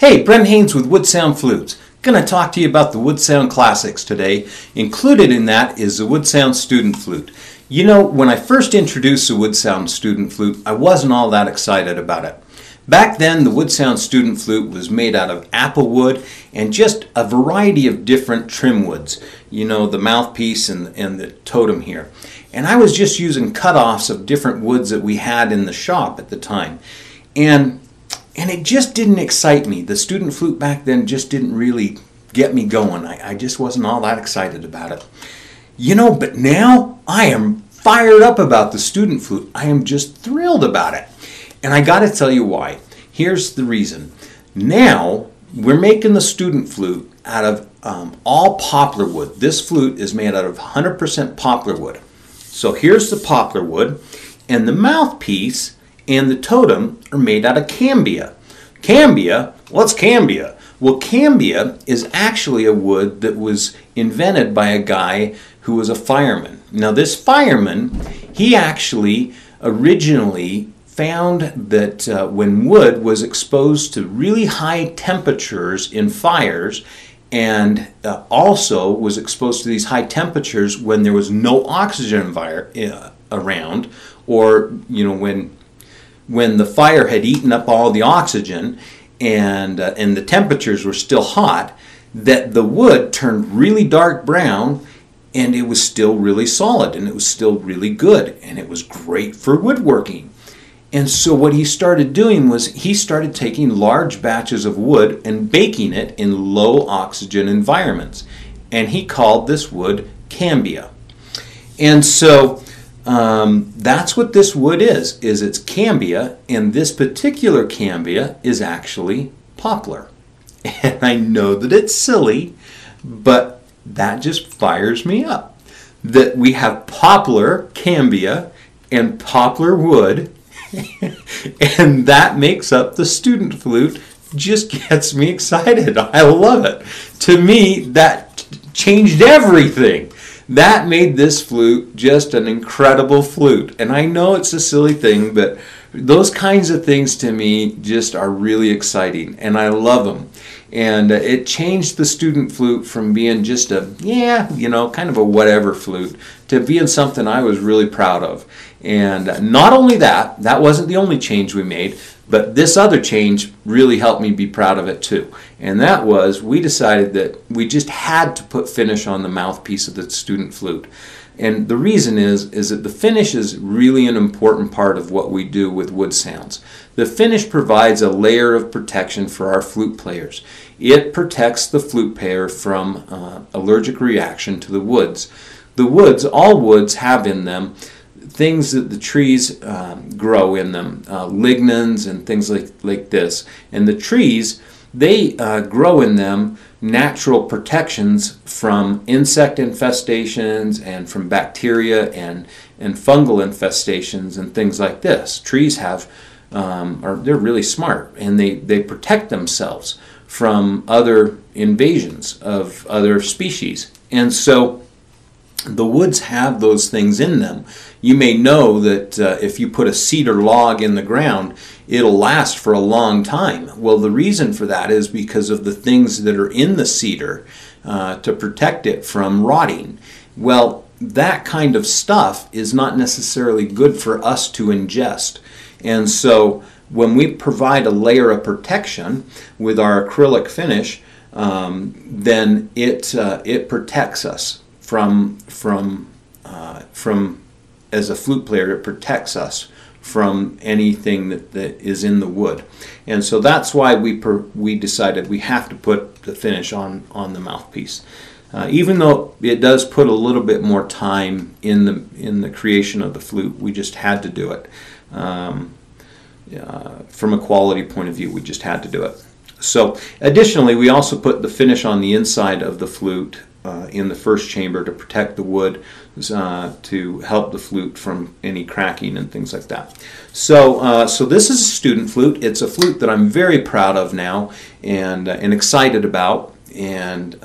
Hey, Brent Haynes with Wood Sound Flutes. Going to talk to you about the Wood Sound Classics today. Included in that is the Wood Sound Student Flute. You know, when I first introduced the Wood Sound Student Flute, I wasn't all that excited about it. Back then, the Wood Sound Student Flute was made out of apple wood and just a variety of different trim woods. You know, the mouthpiece and the totem here. And I was just using cut-offs of different woods that we had in the shop at the time. And it just didn't excite me. The student flute back then just didn't really get me going. I just wasn't all that excited about it. You know, but now I am fired up about the student flute. I am just thrilled about it. And I got to tell you why. Here's the reason. Now we're making the student flute out of all poplar wood. This flute is made out of 100% poplar wood. So here's the poplar wood, and the mouthpiece and the totem are made out of cambia. Cambia? What's cambia? Well, cambia is actually a wood that was invented by a guy who was a fireman. Now, this fireman, he actually originally found that when wood was exposed to really high temperatures in fires, and also was exposed to these high temperatures when there was no oxygen around, or you know, when the fire had eaten up all the oxygen and the temperatures were still hot, that the wood turned really dark brown, and it was still really solid, and it was still really good, and it was great for woodworking. And so what he started doing was he started taking large batches of wood and baking it in low oxygen environments. And he called this wood cambia. And so that's what this wood is it's cambia, and this particular cambia is actually poplar. And I know that it's silly, but that just fires me up. That we have poplar cambia and poplar wood, and that makes up the student flute. Just gets me excited. I love it. To me, that changed everything. That made this flute just an incredible flute. And I know it's a silly thing, but those kinds of things to me just are really exciting, and I love them. And it changed the student flute from being just a, kind of a whatever flute, to being something I was really proud of. And not only that, that wasn't the only change we made, but this other change really helped me be proud of it too. And that was, we decided that we just had to put finish on the mouthpiece of the student flute. And the reason is that the finish is really an important part of what we do with wood sounds. The finish provides a layer of protection for our flute players. It protects the flute player from allergic reaction to the woods. The woods, all woods have in them things that the trees grow in them, lignans and things like this. And the trees, they grow in them natural protections from insect infestations and from bacteria and fungal infestations and things like this. Trees have, they're really smart, and they protect themselves from other invasions of other species. And so the woods have those things in them. You may know that if you put a cedar log in the ground, it'll last for a long time. Well, the reason for that is because of the things that are in the cedar to protect it from rotting. Well, that kind of stuff is not necessarily good for us to ingest. And so when we provide a layer of protection with our acrylic finish, then it protects us from as a flute player, it protects us from anything that is in the wood. And so that's why we decided we have to put the finish on the mouthpiece. Even though it does put a little bit more time in the creation of the flute, we just had to do it. From a quality point of view, we just had to do it. So additionally, we also put the finish on the inside of the flute in the first chamber to protect the wood, to help the flute from any cracking and things like that. So this is a student flute. It's a flute that I'm very proud of now and excited about. And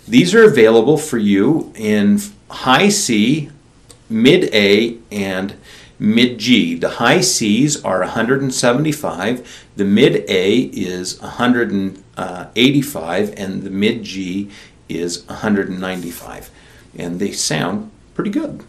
these are available for you in high C, mid A, and mid G. The high C's are 175, the mid A is 185, and the mid G is 195. And they sound pretty good.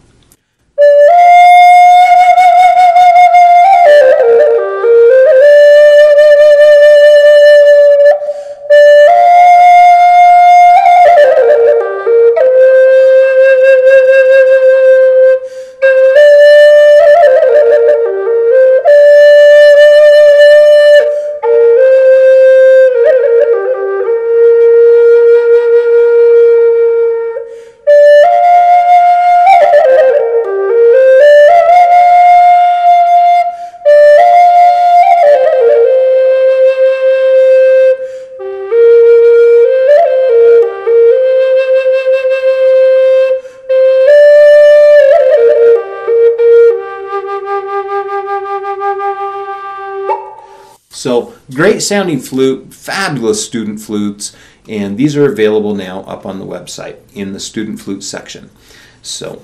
So great sounding flute, fabulous student flutes, and these are available now up on the website in the student flute section. So